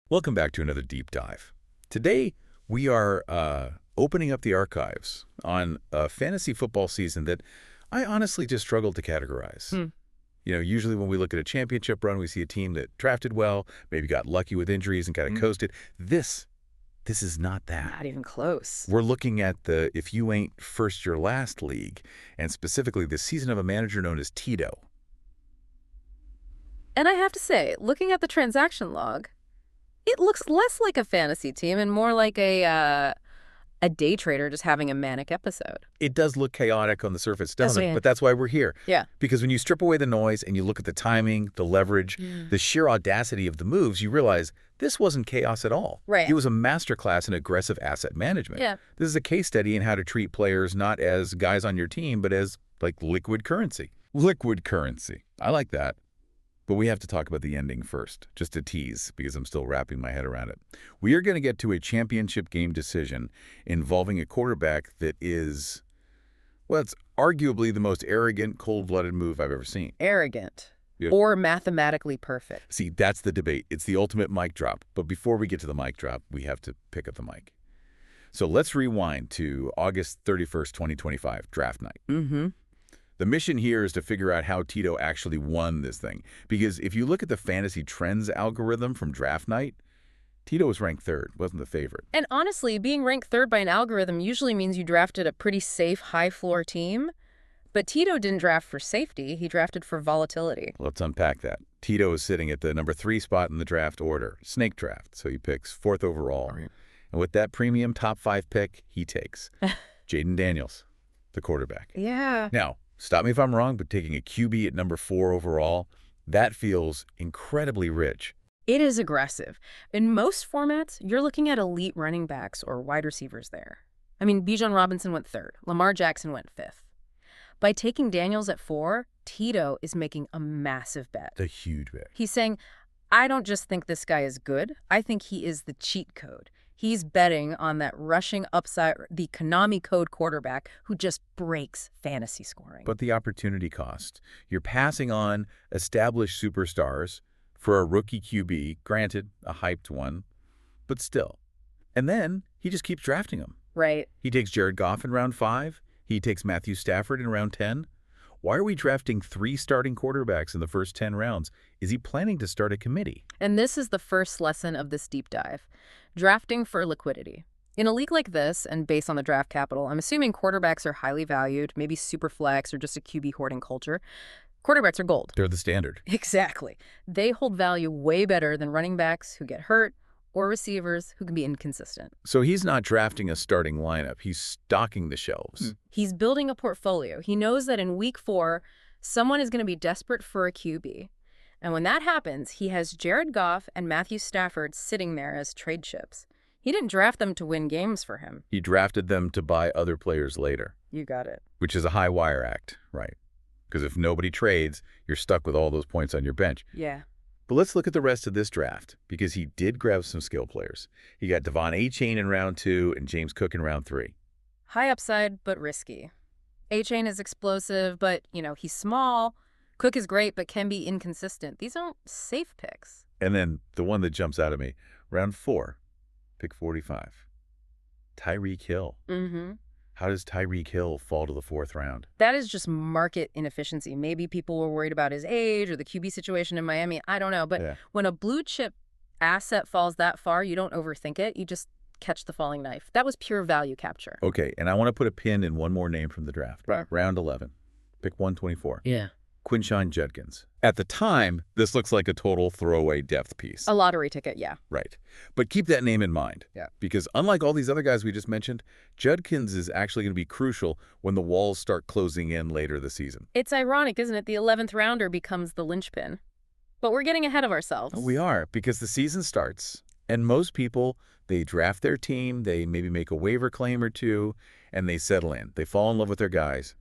Welcome back to another deep dive. Today, we are opening up the archives on a fantasy football season that I honestly just struggled to categorize. Usually when we look at a championship run, we see a team that drafted well, maybe got lucky with injuries and kind of coasted. This is not that. Not even close. We're looking at the if you ain't first, you're last league, and specifically the season of a manager known as Tito. And I have to say, looking at the transaction log, it looks less like a fantasy team and more like a day trader just having a manic episode. It does look chaotic on the surface, doesn't it? yeah. But that's why we're here. Yeah. Because when you strip away the noise and you look at the timing, the leverage, the sheer audacity of the moves, you realize this wasn't chaos at all. Right. It was a masterclass in aggressive asset management. Yeah. This is a case study in how to treat players not as guys on your team, but as like liquid currency. Liquid currency. I like that. But we have to talk about the ending first, just to tease, because I'm still wrapping my head around it. We are going to get to a championship game decision involving a quarterback that is, well, it's arguably the most arrogant, cold-blooded move I've ever seen. Arrogant. Yeah. Or mathematically perfect. See, that's the debate. It's the ultimate mic drop. But before we get to the mic drop, we have to pick up the mic. So let's rewind to August 31st, 2025, draft night. The mission here is to figure out how Tito actually won this thing. Because if you look at the fantasy trends algorithm from draft night, Tito was ranked third, wasn't the favorite. And honestly, being ranked third by an algorithm usually means you drafted a pretty safe, high-floor team. But Tito didn't draft for safety. He drafted for volatility. Let's unpack that. Tito is sitting at the number 3 spot in the draft order, snake draft. So he picks 4th overall. Right. And with that premium top 5 pick, he takes Jaden Daniels, the quarterback. Yeah. Now, stop me if I'm wrong, but taking a QB at number 4 overall, that feels incredibly rich. It is aggressive. In most formats, you're looking at elite running backs or wide receivers there. I mean, Bijan Robinson went 3rd. Lamar Jackson went 5th. By taking Daniels at 4, Tito is making a massive bet. A huge bet. He's saying, I don't just think this guy is good. I think he is the cheat code. He's betting on that rushing upside, the Konami code quarterback who just breaks fantasy scoring. But the opportunity cost. You're passing on established superstars for a rookie QB, granted, a hyped one, but still. And then he just keeps drafting them. Right. He takes Jared Goff in round 5. He takes Matthew Stafford in round 10. Why are we drafting 3 starting quarterbacks in the first 10 rounds? Is he planning to start a committee? And this is the first lesson of this deep dive. Drafting for liquidity. In a league like this, and based on the draft capital, I'm assuming quarterbacks are highly valued, maybe super flex or just a QB hoarding culture. Quarterbacks are gold. They're the standard. Exactly. They hold value way better than running backs who get hurt or receivers who can be inconsistent. So he's not drafting a starting lineup. He's stocking the shelves. He's building a portfolio. He knows that in week 4, someone is going to be desperate for a QB. And when that happens, he has Jared Goff and Matthew Stafford sitting there as trade chips. He didn't draft them to win games for him. He drafted them to buy other players later. You got it. Which is a high wire act, right? Because if nobody trades, you're stuck with all those points on your bench. Yeah. But let's look at the rest of this draft, because he did grab some skill players. He got Devon Achane in round 2 and James Cook in round 3. High upside, but risky. Achane is explosive, but, he's small. Cook is great, but can be inconsistent. These aren't safe picks. And then the one that jumps out at me, round 4, pick 45. Tyreek Hill. How does Tyreek Hill fall to the 4th round? That is just market inefficiency. Maybe people were worried about his age or the QB situation in Miami. I don't know. But when a blue chip asset falls that far, you don't overthink it. You just catch the falling knife. That was pure value capture. Okay, and I want to put a pin in one more name from the draft. Right. Round 11, pick 124. Yeah. Quinshon Judkins. At the time, this looks like a total throwaway depth piece. A lottery ticket, yeah. Right. But keep that name in mind. Yeah. Because unlike all these other guys we just mentioned, Judkins is actually going to be crucial when the walls start closing in later this season. It's ironic, isn't it? The 11th rounder becomes the linchpin. But we're getting ahead of ourselves. We are, because the season starts, and most people, they draft their team, they maybe make a waiver claim or 2, and they settle in. They fall in love with their guys.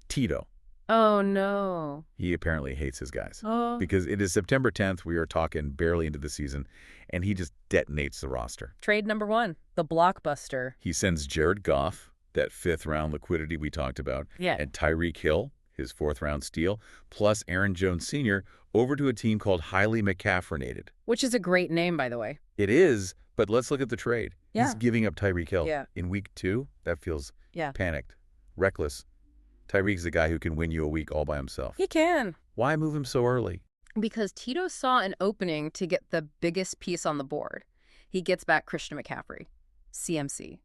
Tito. Oh, no. He apparently hates his guys. Oh. Because it is September 10th. We are talking barely into the season, and he just detonates the roster. Trade number 1, the blockbuster. He sends Jared Goff, that 5th round liquidity we talked about, Yeah. and Tyreek Hill, his fourth-round steal, plus Aaron Jones Sr., over to a team called Highly McCaffreynated. Which is a great name, by the way. It is, but let's look at the trade. Yeah. He's giving up Tyreek Hill. Yeah. In week 2, that feels Yeah. panicked, reckless. Tyreek's the guy who can win you a week all by himself. He can. Why move him so early? Because Tito saw an opening to get the biggest piece on the board. He gets back Christian McCaffrey, CMC,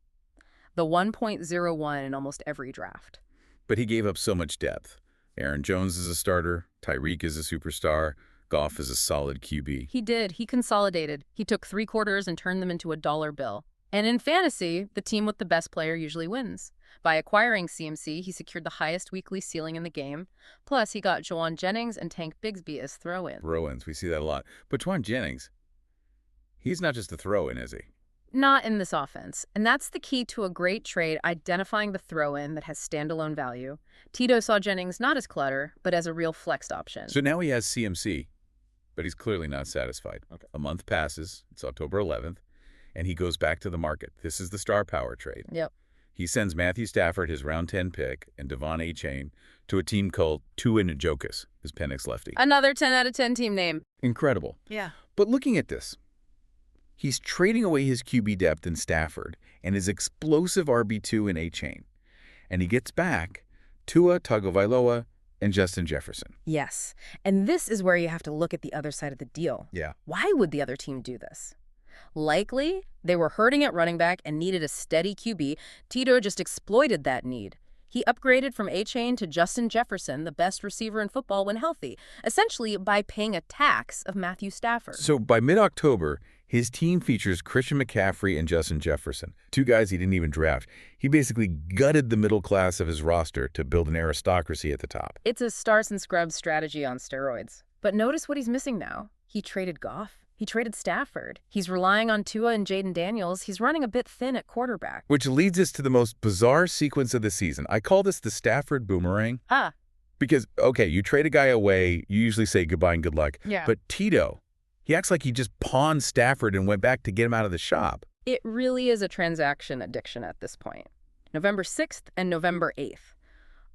the 1.01 in almost every draft. But he gave up so much depth. Aaron Jones is a starter. Tyreek is a superstar. Goff is a solid QB. He did. He consolidated. He took 3 quarters and turned them into a dollar bill. And in fantasy, the team with the best player usually wins. By acquiring CMC, he secured the highest weekly ceiling in the game. Plus, he got Juwan Jennings and Tank Bigsby as throw-ins. Throw-ins, we see that a lot. But Juwan Jennings, he's not just a throw-in, is he? Not in this offense. And that's the key to a great trade, identifying the throw-in that has standalone value. Tito saw Jennings not as clutter, but as a real flexed option. So now he has CMC, but he's clearly not satisfied. Okay. A month passes, it's October 11th, and he goes back to the market. This is the star power trade. Yep. He sends Matthew Stafford, his round 10 pick, and Devon Achane to a team called Tua Njokus, his Penix lefty. Another 10 out of 10 team name. Incredible. Yeah. But looking at this, he's trading away his QB depth in Stafford and his explosive RB2 in Achane. And he gets back Tua Tagovailoa and Justin Jefferson. Yes. And this is where you have to look at the other side of the deal. Yeah. Why would the other team do this? Likely, they were hurting at running back and needed a steady QB. Tito just exploited that need. He upgraded from Achane to Justin Jefferson, the best receiver in football when healthy, essentially by paying a tax of Matthew Stafford. So by mid-October, his team features Christian McCaffrey and Justin Jefferson, 2 guys he didn't even draft. He basically gutted the middle class of his roster to build an aristocracy at the top. It's a stars and scrubs strategy on steroids. But notice what he's missing now. He traded Goff. He traded Stafford. He's relying on Tua and Jaden Daniels. He's running a bit thin at quarterback. Which leads us to the most bizarre sequence of the season. I call this the Stafford boomerang. Ah. Because, okay, you trade a guy away, you usually say goodbye and good luck. Yeah. But Tito, he acts like he just pawned Stafford and went back to get him out of the shop. It really is a transaction addiction at this point. November 6th and November 8th.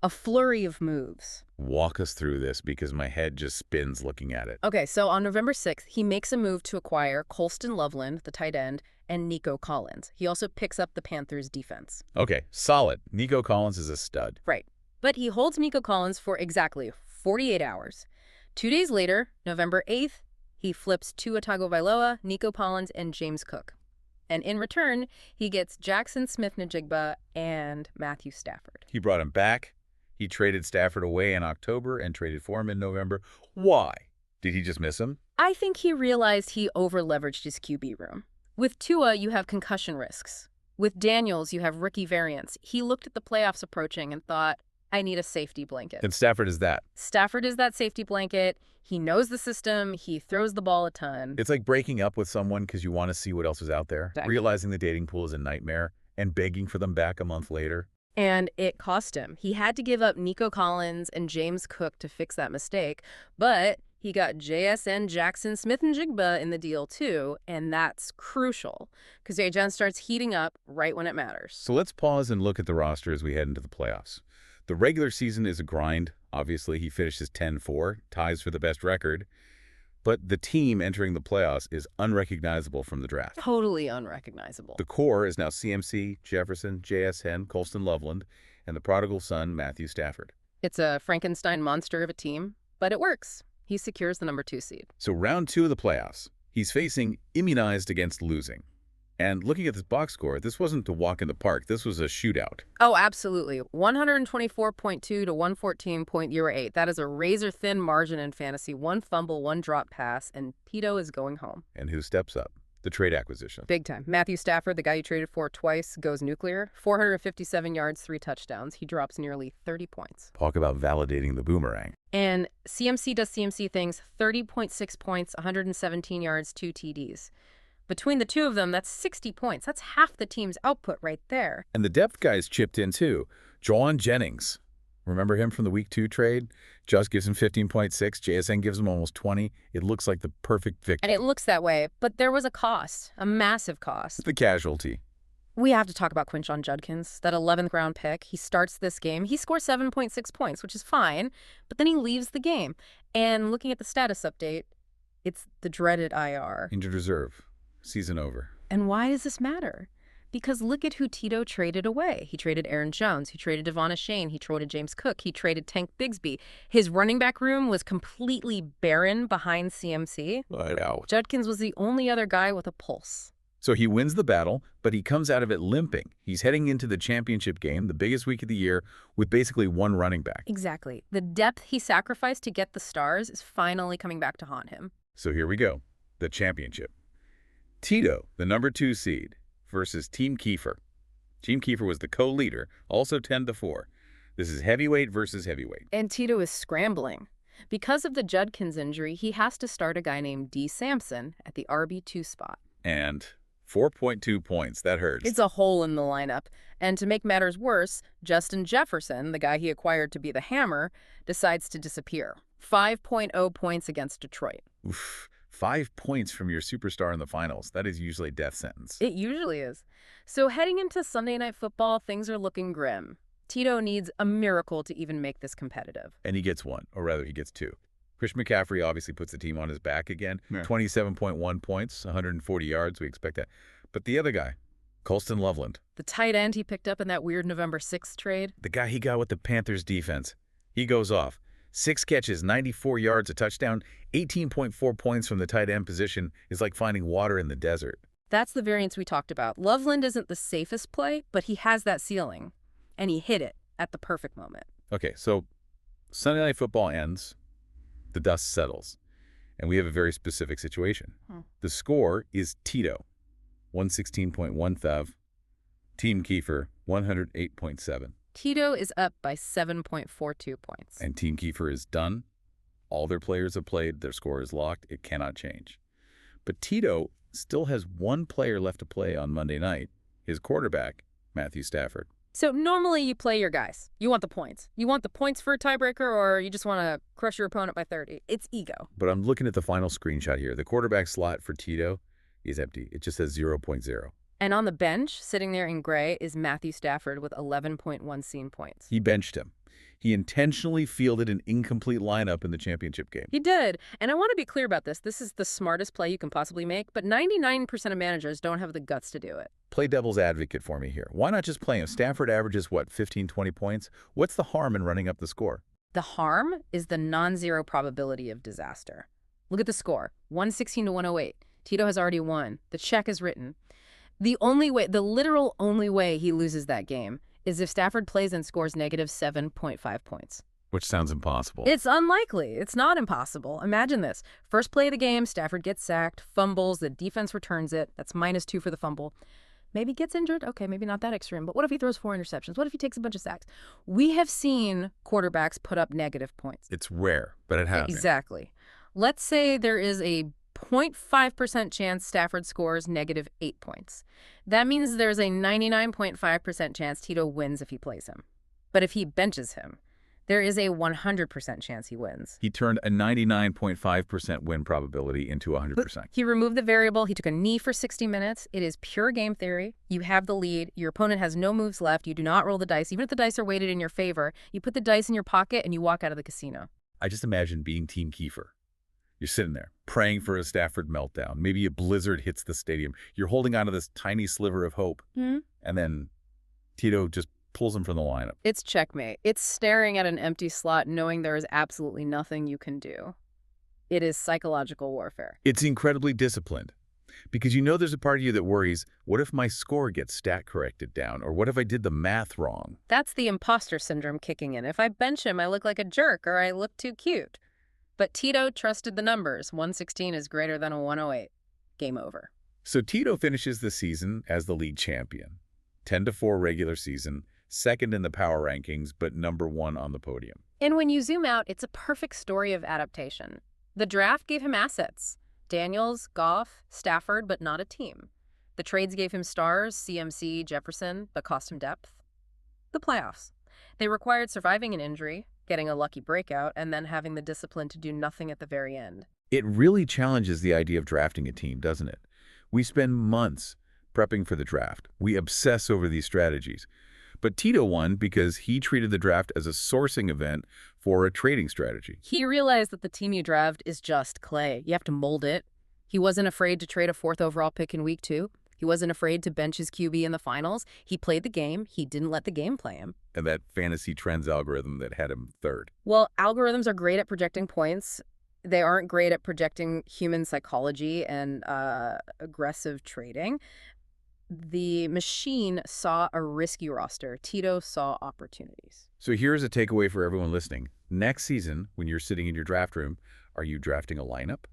A flurry of moves. Walk us through this because my head just spins looking at it. Okay, so on November 6th, he makes a move to acquire Colston Loveland, the tight end, and Nico Collins. He also picks up the Panthers' defense. Okay, solid. Nico Collins is a stud. Right. But he holds Nico Collins for exactly 48 hours. 2 days later, November 8th, he flips Tua Tagovailoa, Nico Collins, and James Cook. And in return, he gets Jackson Smith-Njigba and Matthew Stafford. He brought him back. He traded Stafford away in October and traded for him in November. Why? Did he just miss him? I think he realized he over-leveraged his QB room. With Tua, you have concussion risks. With Daniels, you have rookie variants. He looked at the playoffs approaching and thought, I need a safety blanket. And Stafford is that. Stafford is that safety blanket. He knows the system. He throws the ball a ton. It's like breaking up with someone because you want to see what else is out there. Exactly. Realizing the dating pool is a nightmare and begging for them back a month later. And it cost him. He had to give up Nico Collins and James Cook to fix that mistake, but he got JSN Jackson Smith-Njigba in the deal too, and that's crucial because Ajan starts heating up right when it matters. So let's pause and look at the roster as we head into the playoffs. The regular season is a grind. Obviously, he finishes 10-4, ties for the best record. But the team entering the playoffs is unrecognizable from the draft. Totally unrecognizable. The core is now CMC, Jefferson, JSN, Colston Loveland, and the prodigal son, Matthew Stafford. It's a Frankenstein monster of a team, but it works. He secures the number 2 seed. So round 2 of the playoffs, he's facing immunized against losing. And looking at this box score, this wasn't a walk in the park. This was a shootout. Oh, absolutely. 124.2 to 114.08. That is a razor-thin margin in fantasy. 1 fumble, 1 drop pass, and Tito is going home. And who steps up? The trade acquisition. Big time. Matthew Stafford, the guy you traded for twice, goes nuclear. 457 yards, 3 touchdowns. He drops nearly 30 points. Talk about validating the boomerang. And CMC does CMC things. 30.6 points, 117 yards, 2 TDs. Between the two of them, that's 60 points. That's half the team's output right there. And the depth guys chipped in too. Juwan Jennings. Remember him from the Week 2 trade? Just gives him 15.6. JSN gives him almost 20. It looks like the perfect victory. And it looks that way, but there was a cost, a massive cost. The casualty. We have to talk about Quinshon Judkins, that 11th round pick. He starts this game. He scores 7.6 points, which is fine, but then he leaves the game. And looking at the status update, it's the dreaded IR. Injured reserve. Season over. And why does this matter? Because look at who Tito traded away. He traded Aaron Jones. He traded Devon Achane. He traded James Cook. He traded Tank Bigsby. His running back room was completely barren behind CMC. I know. Judkins was the only other guy with a pulse. So he wins the battle, but he comes out of it limping. He's heading into the championship game, the biggest week of the year, with basically one running back. Exactly. The depth he sacrificed to get the stars is finally coming back to haunt him. So here we go. The championship. Tito, the number 2 seed, versus Team Kiefer. Team Kiefer was the co-leader, also 10-4. This is heavyweight versus heavyweight. And Tito is scrambling. Because of the Judkins injury, he has to start a guy named D. Sampson at the RB2 spot. And 4.2 points. That hurts. It's a hole in the lineup. And to make matters worse, Justin Jefferson, the guy he acquired to be the hammer, decides to disappear. 5.0 points against Detroit. Oof. 5 points from your superstar in the finals. That is usually a death sentence. It usually is. So heading into Sunday Night Football, things are looking grim. Tito needs a miracle to even make this competitive. And he gets one, or rather he gets 2. Christian McCaffrey obviously puts the team on his back again. Yeah. 27.1 points, 140 yards. We expect that. But the other guy, Colston Loveland. The tight end he picked up in that weird November 6th trade. The guy he got with the Panthers defense. He goes off. 6 catches, 94 yards, a touchdown, 18.4 points from the tight end position is like finding water in the desert. That's the variance we talked about. Loveland isn't the safest play, but he has that ceiling. And he hit it at the perfect moment. Okay, so Sunday Night Football ends. The dust settles. And we have a very specific situation. The score is Tito, 116.15. Team Kiefer, 108.7. Tito is up by 7.42 points. And Team Kiefer is done. All their players have played. Their score is locked. It cannot change. But Tito still has one player left to play on Monday night, his quarterback, Matthew Stafford. So normally you play your guys. You want the points. You want the points for a tiebreaker, or you just want to crush your opponent by 30. It's ego. But I'm looking at the final screenshot here. The quarterback slot for Tito is empty. It just says 0.0. And on the bench, sitting there in gray, is Matthew Stafford with 11.1 scene points. He benched him. He intentionally fielded an incomplete lineup in the championship game. He did. And I want to be clear about this. This is the smartest play you can possibly make, but 99% of managers don't have the guts to do it. Play devil's advocate for me here. Why not just play him? Stafford averages, what, 15, 20 points? What's the harm in running up the score? The harm is the non-zero probability of disaster. Look at the score, 116 to 108. Tito has already won. The check is written. The literal only way he loses that game is if Stafford plays and scores negative 7.5 points. Which sounds impossible. It's unlikely. It's not impossible. Imagine this. First play of the game, Stafford gets sacked, fumbles, the defense returns it. That's -2 for the fumble. Maybe gets injured. Okay, maybe not that extreme. But what if he throws 4 interceptions? What if he takes a bunch of sacks? We have seen quarterbacks put up negative points. It's rare, but it happens. Exactly. Let's say there is a 0.5% chance Stafford scores -8 points. That means there's a 99.5% chance Tito wins if he plays him. But if he benches him, there is a 100% chance he wins. He turned a 99.5% win probability into 100%. He removed the variable. He took a knee for 60 minutes. It is pure game theory. You have the lead. Your opponent has no moves left. You do not roll the dice. Even if the dice are weighted in your favor, you put the dice in your pocket and you walk out of the casino. I just imagine being Team Kiefer. You're sitting there praying for a Stafford meltdown. Maybe a blizzard hits the stadium. You're holding on to this tiny sliver of hope. And then Tito just pulls him from the lineup. It's checkmate. It's staring at an empty slot knowing there is absolutely nothing you can do. It is psychological warfare. It's incredibly disciplined. Because you know there's a part of you that worries, what if my score gets stat corrected down? Or what if I did the math wrong? That's the imposter syndrome kicking in. If I bench him, I look like a jerk or I look too cute. But Tito trusted the numbers. 116 is greater than a 108. Game over. So Tito finishes the season as the league champion. 10-4 regular season, second in the power rankings, but number 1 on the podium. And when you zoom out, it's a perfect story of adaptation. The draft gave him assets. Daniels, Goff, Stafford, but not a team. The trades gave him stars, CMC, Jefferson, but cost him depth. The playoffs. They required surviving an injury, getting a lucky breakout, and then having the discipline to do nothing at the very end. It really challenges the idea of drafting a team, doesn't it? We spend months prepping for the draft. We obsess over these strategies. But Tito won because he treated the draft as a sourcing event for a trading strategy. He realized that the team you draft is just clay. You have to mold it. He wasn't afraid to trade a 4th overall pick in week 2. He wasn't afraid to bench his QB in the finals. He played the game. He didn't let the game play him. And that fantasy trends algorithm that had him third. Well, algorithms are great at projecting points. They aren't great at projecting human psychology and aggressive trading. The machine saw a risky roster. Tito saw opportunities. So here's a takeaway for everyone listening. Next season, when you're sitting in your draft room, are you drafting a lineup?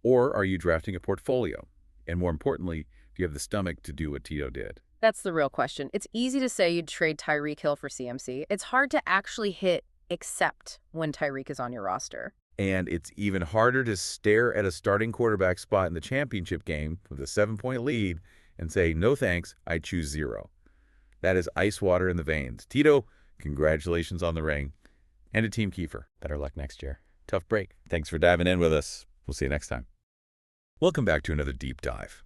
Or are you drafting a portfolio? And more importantly, do you have the stomach to do what Tito did? That's the real question. It's easy to say you'd trade Tyreek Hill for CMC. It's hard to actually hit accept when Tyreek is on your roster. And it's even harder to stare at a starting quarterback spot in the championship game with a 7-point lead and say, no thanks, I choose 0. That is ice water in the veins. Tito, congratulations on the ring. And to Team Kiefer, better luck next year. Tough break. Thanks for diving in with us. We'll see you next time. Welcome back to another deep dive.